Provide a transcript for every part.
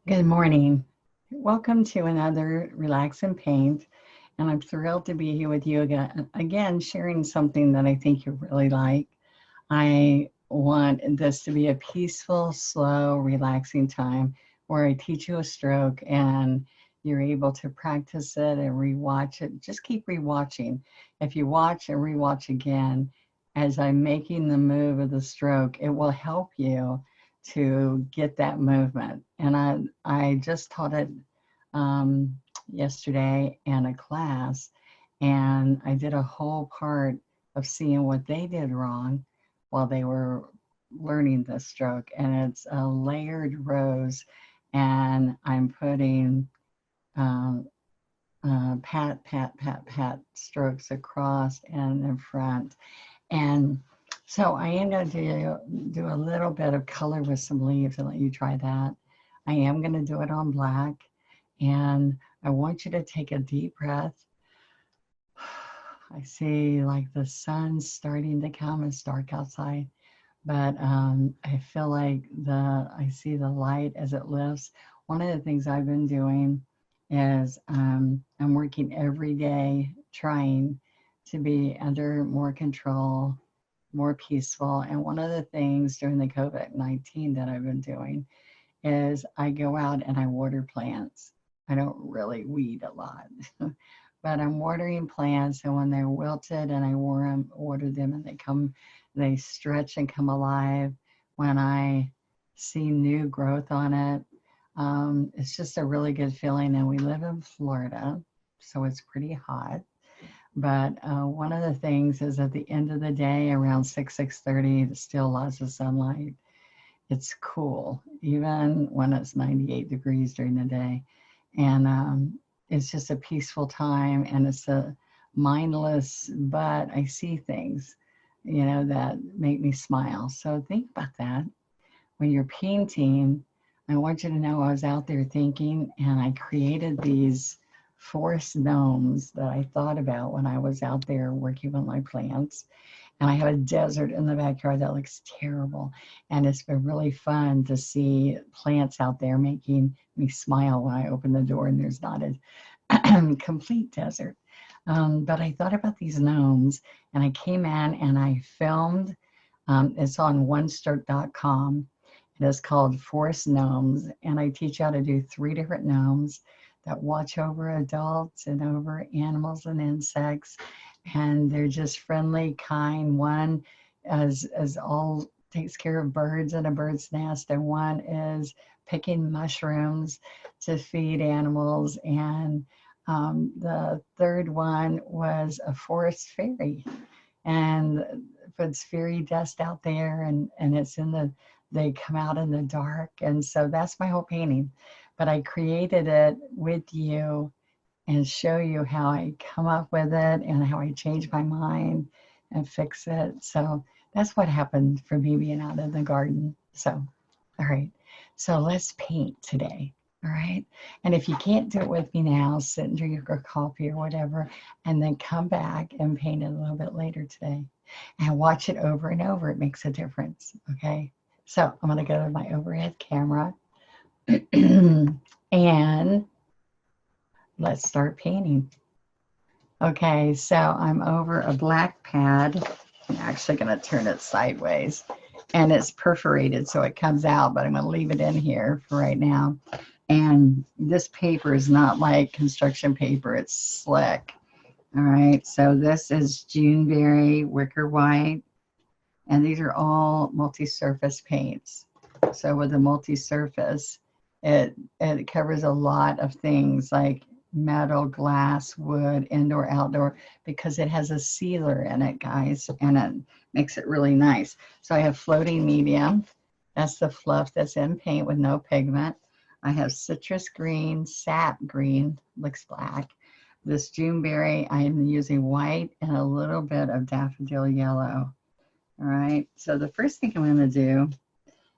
Good morning. Welcome to another Relax and Paint. And I'm thrilled to be here with you again, sharing something that I think you really like. I want this to be a peaceful, slow, relaxing time where I teach you a stroke and you're able to practice it and rewatch it. Just keep rewatching. If you watch and rewatch again, as I'm making the move of the stroke, it will help you to get that movement. And I just taught it yesterday in a class, and I did a whole part of seeing what they did wrong while they were learning the stroke. And it's a layered rose, and I'm putting um, pat, pat, pat, pat strokes across and in front. And so I am going to do a little bit of color with some leaves and let you try that. I am going to do it on black. And I want you to take a deep breath. I see like the sun starting to come. It's dark outside, but I feel like I see the light as it lifts. One of the things I've been doing is I'm working every day trying to be under more control, more peaceful. And one of the things during the COVID-19 that I've been doing is I go out and I water plants. I don't really weed a lot, but I'm watering plants, and when they're wilted and I water them and they stretch and come alive. When I see new growth on it, it's just a really good feeling. And we live in Florida, so it's pretty hot. But one of the things is at the end of the day, around 6:30, there's still lots of sunlight. It's cool, even when it's 98 degrees during the day. And it's just a peaceful time, and it's a mindless, but I see things, that make me smile. So think about that. When you're painting, I want you to know I was out there thinking, and I created these forest gnomes that I thought about when I was out there working with my plants. And I have a desert in the backyard that looks terrible. And it's been really fun to see plants out there making me smile when I open the door and there's not a complete desert. But I thought about these gnomes, and I came in and I filmed. It's on onestroke.com. It is called Forest Gnomes. And I teach you how to do 3 different gnomes that watch over adults and over animals and insects. And they're just friendly, kind. One is all takes care of birds in a bird's nest, and one is picking mushrooms to feed animals. And the third one was a forest fairy, and puts fairy dust out there, and they come out in the dark. And so that's my whole painting. But I created it with you and show you how I come up with it and how I change my mind and fix it. So that's what happened for me being out in the garden. So, all right. So let's paint today. All right. And if you can't do it with me now, sit and drink your coffee or whatever, and then come back and paint it a little bit later today and watch it over and over. It makes a difference. Okay. So I'm going to go to my overhead camera and let's start painting. Okay, so I'm over a black pad. I'm actually going to turn it sideways, and it's perforated so it comes out, but I'm going to leave it in here for right now. And this paper is not like construction paper, it's slick. All right, so this is Juneberry Wicker White, and these are all multi-surface paints. So with the multi-surface, it covers a lot of things like metal, glass, wood, indoor, outdoor, because it has a sealer in it, guys, and it makes it really nice. So I have floating medium. That's the fluff that's in paint with no pigment. I have citrus green, sap green, looks black. This Juneberry, I am using white and a little bit of daffodil yellow. All right, so the first thing I'm going to do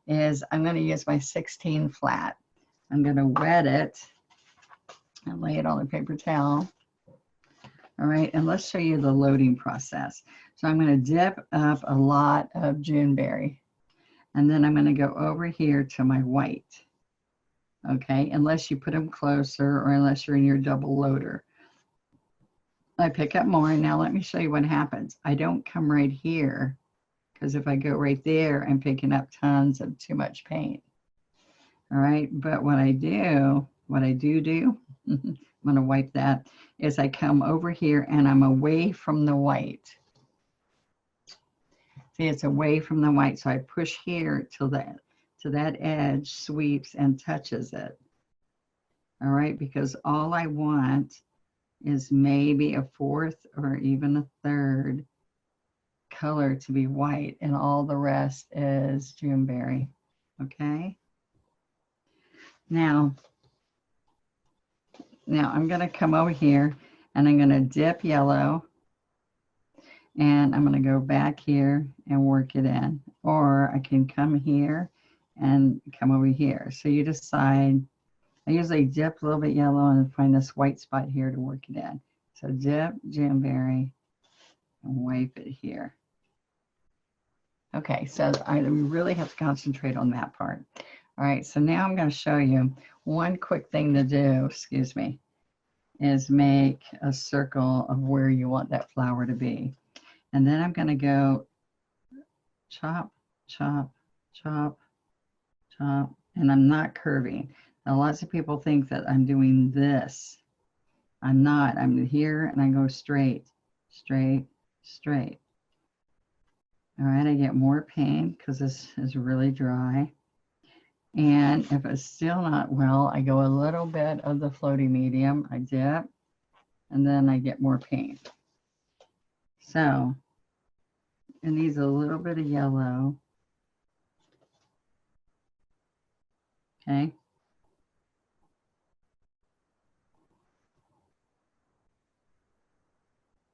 is I'm going to use my 16 flat. I'm going to wet it and lay it on a paper towel. All right, and let's show you the loading process. So I'm going to dip up a lot of Juneberry, and then I'm going to go over here to my white. okay, unless you put them closer or unless you're in your double loader. I pick up more, and now let me show you what happens. I don't come right here, because if I go right there, I'm picking up tons of too much paint. All right, but what I do, I'm going to wipe that, is I come over here and I'm away from the white. See, it's away from the white, so I push here till that edge sweeps and touches it. All right, because all I want is maybe a fourth or even a third color to be white, and all the rest is Juneberry. Okay. Now I'm going to come over here and I'm going to dip yellow, and I'm going to go back here and work it in, or I can come here and come over here. So you decide. I usually dip a little bit yellow and find this white spot here to work it in. So dip Juneberry and wipe it here. Okay, so we really have to concentrate on that part. All right, so now I'm going to show you one quick thing to do, excuse me, is make a circle of where you want that flower to be. And then I'm going to go chop, chop, chop, chop, and I'm not curving. Now, lots of people think that I'm doing this. I'm not. I'm here and I go straight, straight, straight. All right, I get more paint because this is really dry. And if it's still not well, I go a little bit of the floaty medium, I dip, and then I get more paint. So it needs a little bit of yellow. Okay.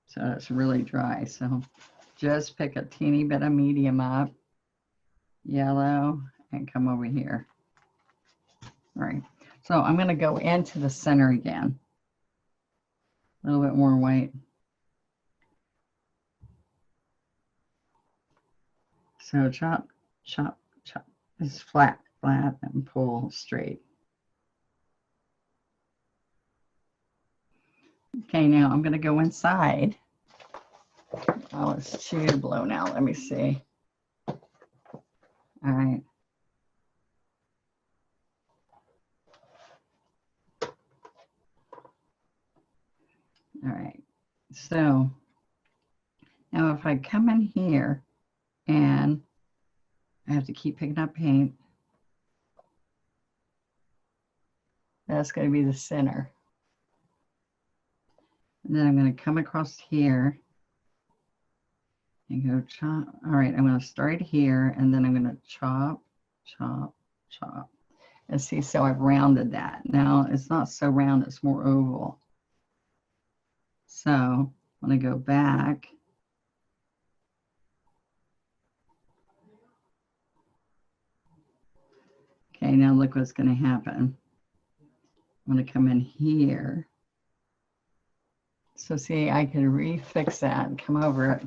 So it's really dry. So just pick a teeny bit of medium up, yellow, and come over here. All right. So I'm going to go into the center again. A little bit more white. So chop, chop, chop. It's flat, flat, and pull straight. Okay, now I'm going to go inside. Oh, it's too blown out. Let me see. All right. All right. So now if I come in here and I have to keep picking up paint, that's going to be the center. And then I'm going to come across here and go chop. All right, I'm going to start here and then I'm going to chop, chop, chop. And see, so I've rounded that. Now it's not so round, it's more oval. So when I go back, okay, now look what's going to happen. I'm going to come in here. So see, I can refix that and come over it.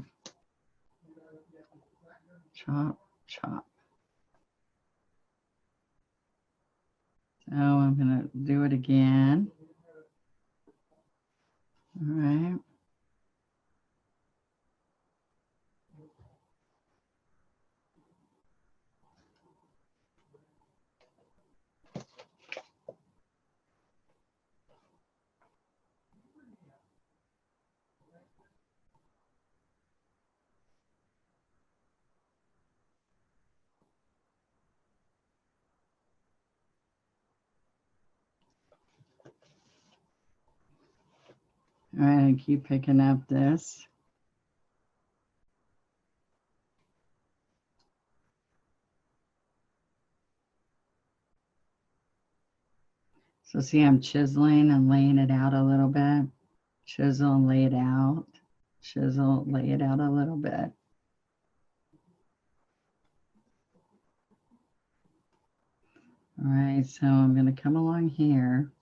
Chop, chop. So I'm going to do it again. All right. All right, I keep picking up this. So see, I'm chiseling and laying it out a little bit. Chisel and lay it out. Chisel, lay it out a little bit. All right, so I'm going to come along here.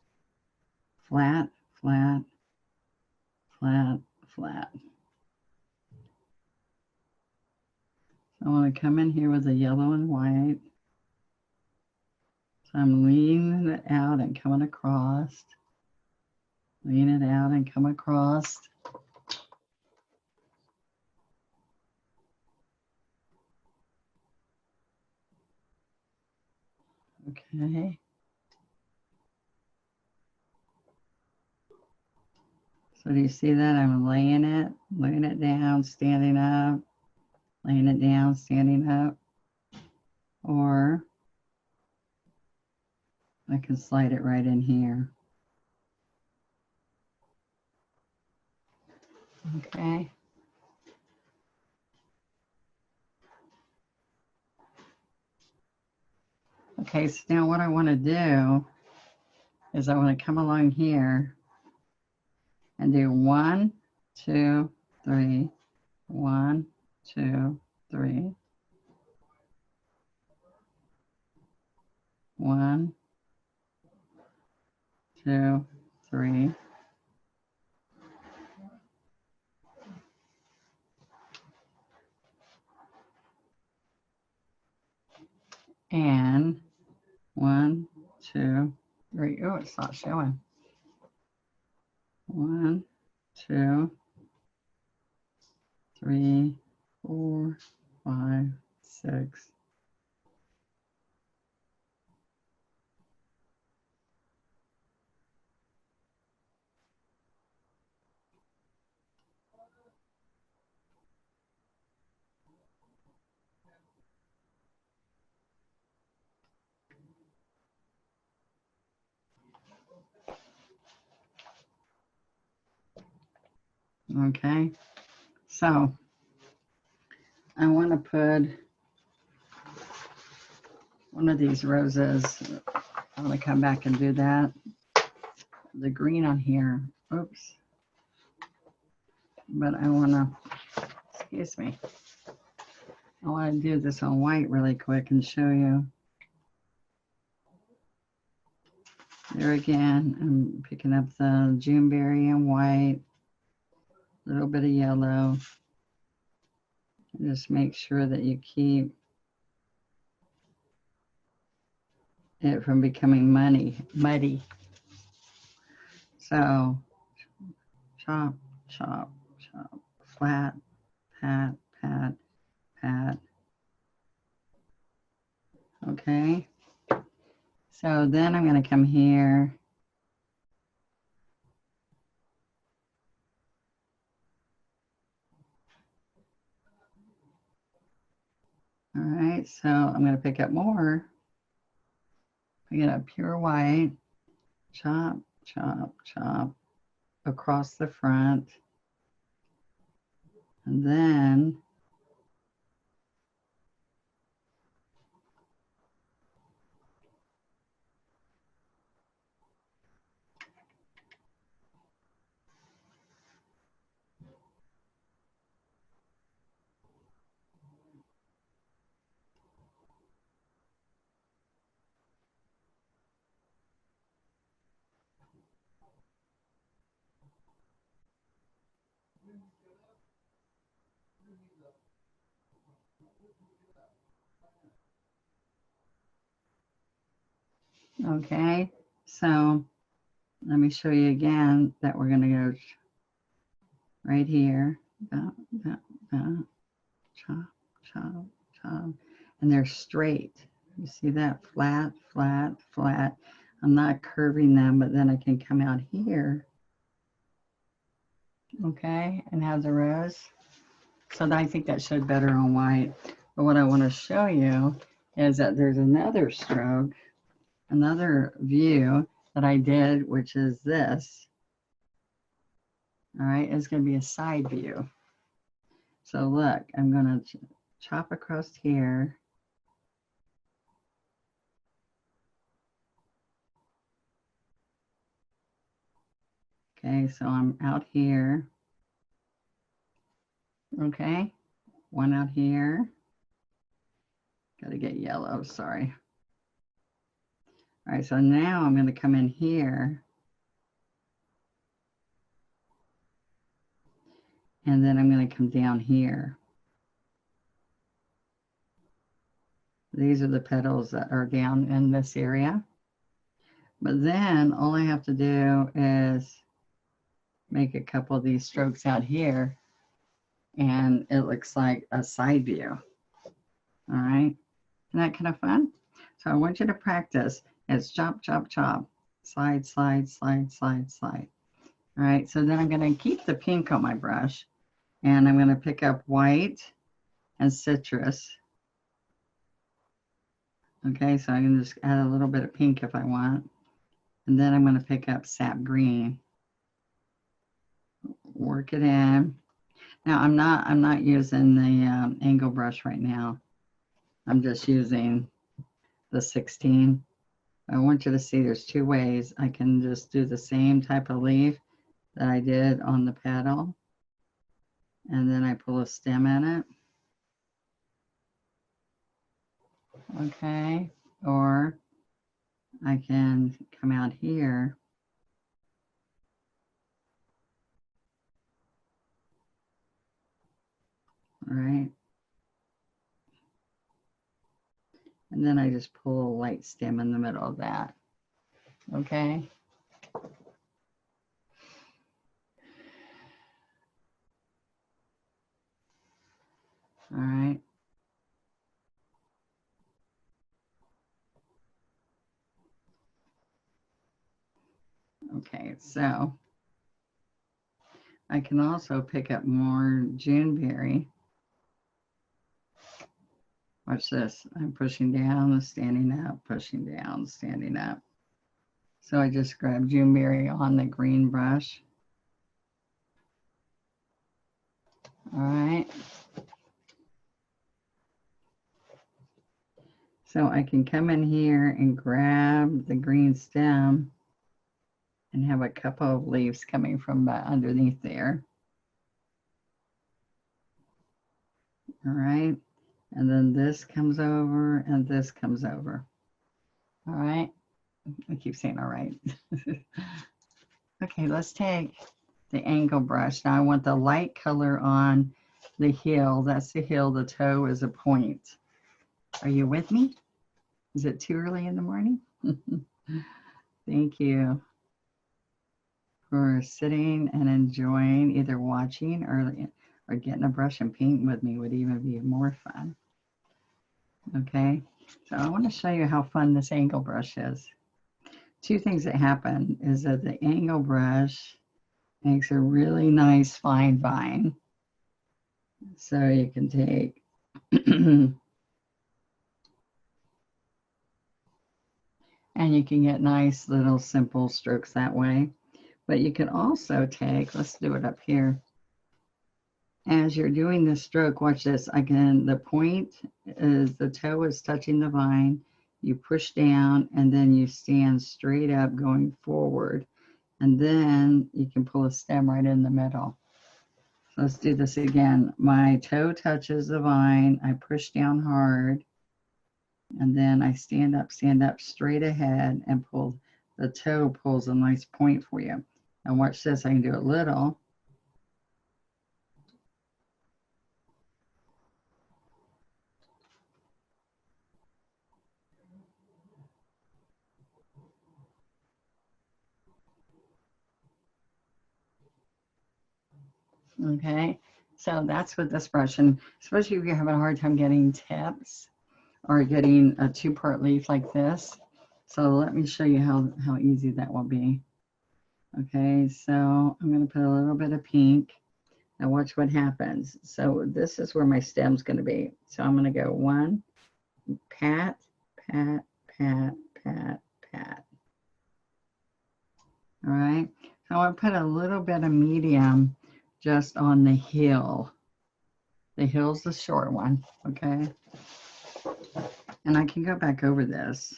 Flat, flat, flat, flat. I want to come in here with the yellow and white. So I'm leaning it out and coming across. Lean it out and come across. Okay. So do you see that? I'm laying it down, standing up, laying it down, standing up. Or I can slide it right in here. Okay. Okay, so now what I want to do is I want to come along here and do 1, 2, 3, 1, 2, 3, 1, 2, 3. And 1, 2, 3. Oh, it's not showing. 1, 2, 3, 4, 5, 6. Okay, so I want to put one of these roses. I'm going to come back and do that. The green on here. Oops. But I want to, excuse me. I want to do this on white really quick and show you. There again, I'm picking up the Juneberry in white, a little bit of yellow. Just make sure that you keep it from becoming muddy. So chop, chop, chop, flat, pat, pat, pat. Okay. So then I'm going to come here. All right, so I'm going to pick up more. Pick it up pure white. Chop, chop, chop across the front. And then okay, so let me show you again that we're going to go right here. Chop, chop, chop. And they're straight. You see that? Flat, flat, flat. I'm not curving them, but then I can come out here. Okay, and have the rose. So I think that showed better on white. But what I want to show you is that there's another stroke, another view that I did, which is this. All right, it's going to be a side view. So look, I'm going to chop across here. Okay, so I'm out here. Okay, one out here. Got to get yellow, sorry. All right, so now I'm going to come in here. And then I'm going to come down here. These are the petals that are down in this area. But then all I have to do is make a couple of these strokes out here, and it looks like a side view. All right, isn't that kind of fun? So I want you to practice. It's chop, chop, chop, slide, slide, slide, slide, slide. All right, so then I'm going to keep the pink on my brush, and I'm going to pick up white and citrus. Okay, so I can just add a little bit of pink if I want. And then I'm going to pick up sap green. Work it in. Now I'm not using the angle brush right now. I'm just using the 16. I want you to see there's two ways. I can just do the same type of leaf that I did on the petal, and then I pull a stem in it. Okay, or I can come out here all right, and then I just pull a light stem in the middle of that. Okay. All right. Okay, so I can also pick up more Juneberry. Watch this. I'm pushing down, standing up, pushing down, standing up. So I just grab Juneberry on the green brush. All right. So I can come in here and grab the green stem and have a couple of leaves coming from underneath there. All right. And then this comes over and this comes over. All right. I keep saying all right. Okay, let's take the angle brush. Now I want the light color on the heel. That's the heel. The toe is a point. Are you with me? Is it too early in the morning? Thank you for sitting and enjoying, either watching or getting a brush and painting with me would even be more fun. Okay, so I want to show you how fun this angle brush is. Two things that happen is that the angle brush makes a really nice fine vine. So you can take and you can get nice little simple strokes that way. But you can also take, let's do it up here. As you're doing this stroke, watch this. The point is the toe is touching the vine. You push down and then you stand straight up going forward. And then you can pull a stem right in the middle. So let's do this again. My toe touches the vine. I push down hard. And then I stand up straight ahead and pull. The toe pulls a nice point for you. And watch this. I can do it little. Okay, so that's with this brush, and especially if you're having a hard time getting tips or getting a two-part leaf like this. So let me show you how easy that will be. Okay, so I'm going to put a little bit of pink. Now watch what happens. So this is where my stem's going to be. So I'm going to go one, pat, pat, pat, pat, pat. All right, so I put a little bit of medium just on the heel. The heel's the short one, okay? And I can go back over this.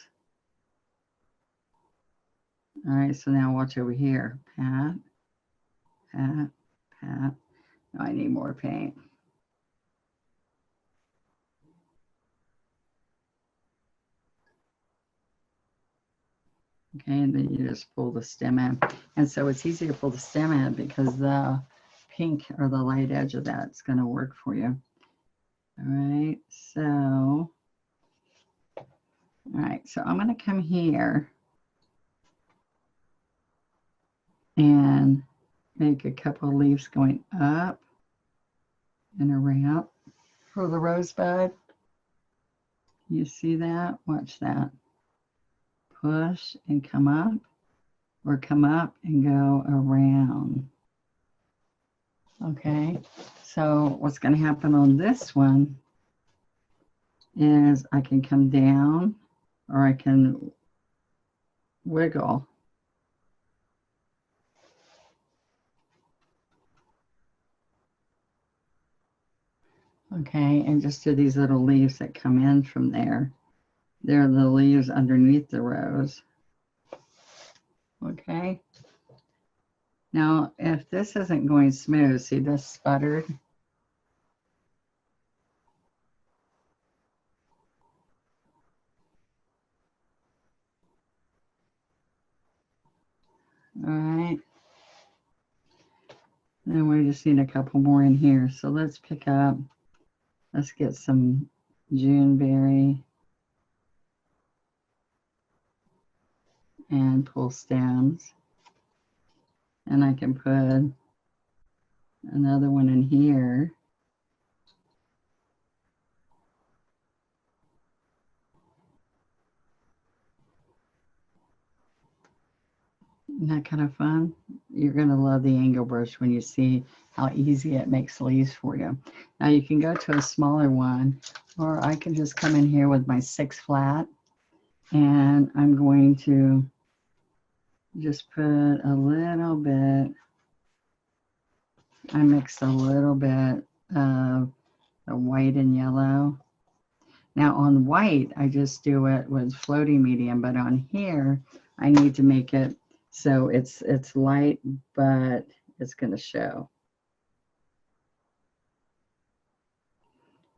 All right, so now watch over here. Pat, pat, pat. Oh, I need more paint. Okay, and then you just pull the stem in. And so it's easy to pull the stem in because the pink or the light edge of that's going to work for you. All right, so I'm going to come here and make a couple of leaves going up and around for the rosebud. You see that? Watch that. Push and come up, or come up and go around. Okay, so what's going to happen on this one is I can come down, or I can wiggle. Okay, and just do these little leaves that come in from there. They're the leaves underneath the rose. Okay. Now, if this isn't going smooth, see this sputtered? All right. Then we just need a couple more in here. So let's pick up, let's get some Juneberry and pull stems. And I can put another one in here. Isn't that kind of fun? You're going to love the angle brush when you see how easy it makes leaves for you. Now you can go to a smaller one, or I can just come in here with my 6 flat, and I'm going to just put a little bit, I mixed a little bit of the white and yellow. Now on white, I just do it with floating medium, but on here, I need to make it so it's light, but it's going to show.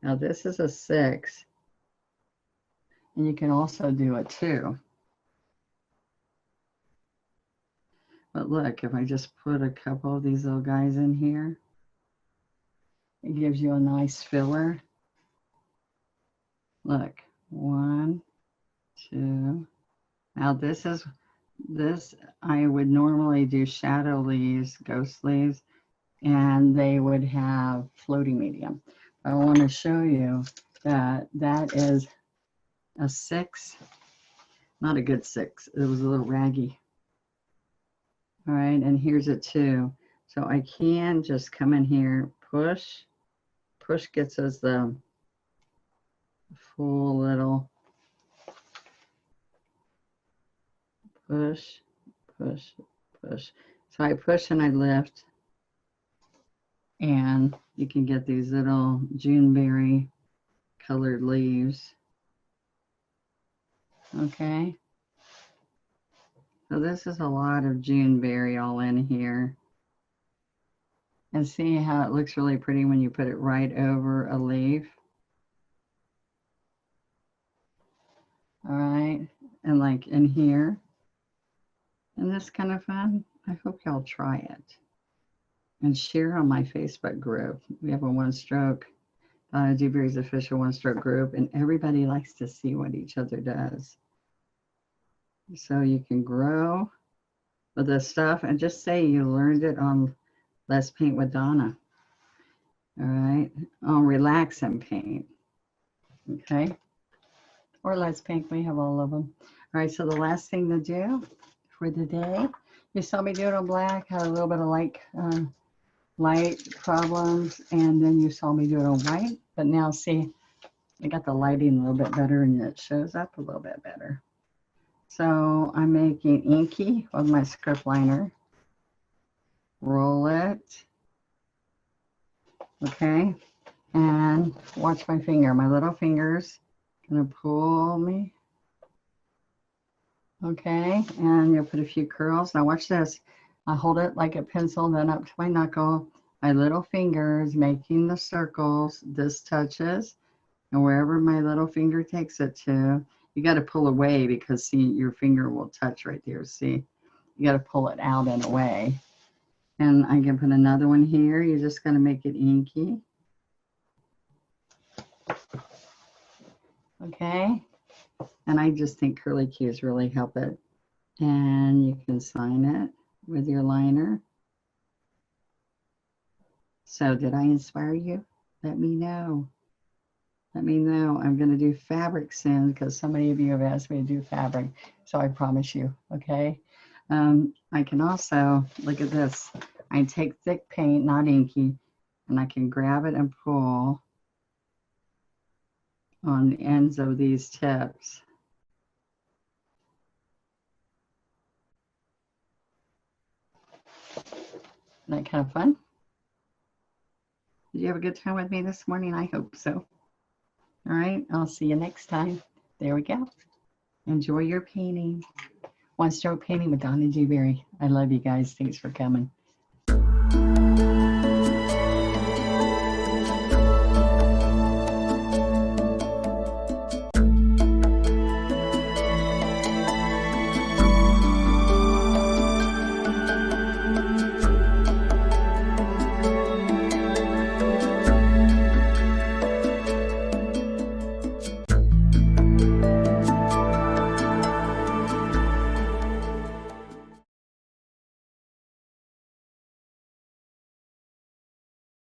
Now this is a 6, and you can also do a 2. But look, if I just put a couple of these little guys in here, it gives you a nice filler. Look, 1, 2. Now this I would normally do shadow leaves, ghost leaves, and they would have floating medium. I want to show you that that is a 6, not a good 6. It was a little raggy. All right, and here's a 2. So I can just come in here, push gets us the full little push. So I push and I lift, and you can get these little Juneberry colored leaves. Okay. So this is a lot of Juneberry all in here. And see how it looks really pretty when you put it right over a leaf. All right, and like in here. Isn't this kind of fun? I hope y'all try it. And share on my Facebook group. We have a one-stroke, Donna Dewberry's official one-stroke group, and everybody likes to see what each other does. So you can grow with this stuff, and just say you learned it on Let's Paint with Donna. All right, on Relax and Paint. Okay, or Let's Paint, we have all of them. All right, so the last thing to do for the day, you saw me do it on black, had a little bit of light problems, and then you saw me do it on white, but now see, I got the lighting a little bit better and it shows up a little bit better. So I'm making inky with my script liner. Roll it. Okay, and watch my finger, my little fingers gonna pull me. Okay, and you'll put a few curls. Now watch this. I hold it like a pencil, then up to my knuckle. My little fingers making the circles. This touches, and wherever my little finger takes it to, you got to pull away because see, your finger will touch right there. See, you got to pull it out and away. And I can put another one here. You're just going to make it inky. Okay. And I just think curly cues really help it. And you can sign it with your liner. So did I inspire you? Let me know. Let me know. I'm going to do fabric soon because so many of you have asked me to do fabric. So I promise you, okay? I can also, look at this. I take thick paint, not inky, and I can grab it and pull on the ends of these tips. Isn't that kind of fun? Did you have a good time with me this morning? I hope so. All right, I'll see you next time. There we go. Enjoy your painting. One stroke painting with Donna Dewberry. I love you guys. Thanks for coming.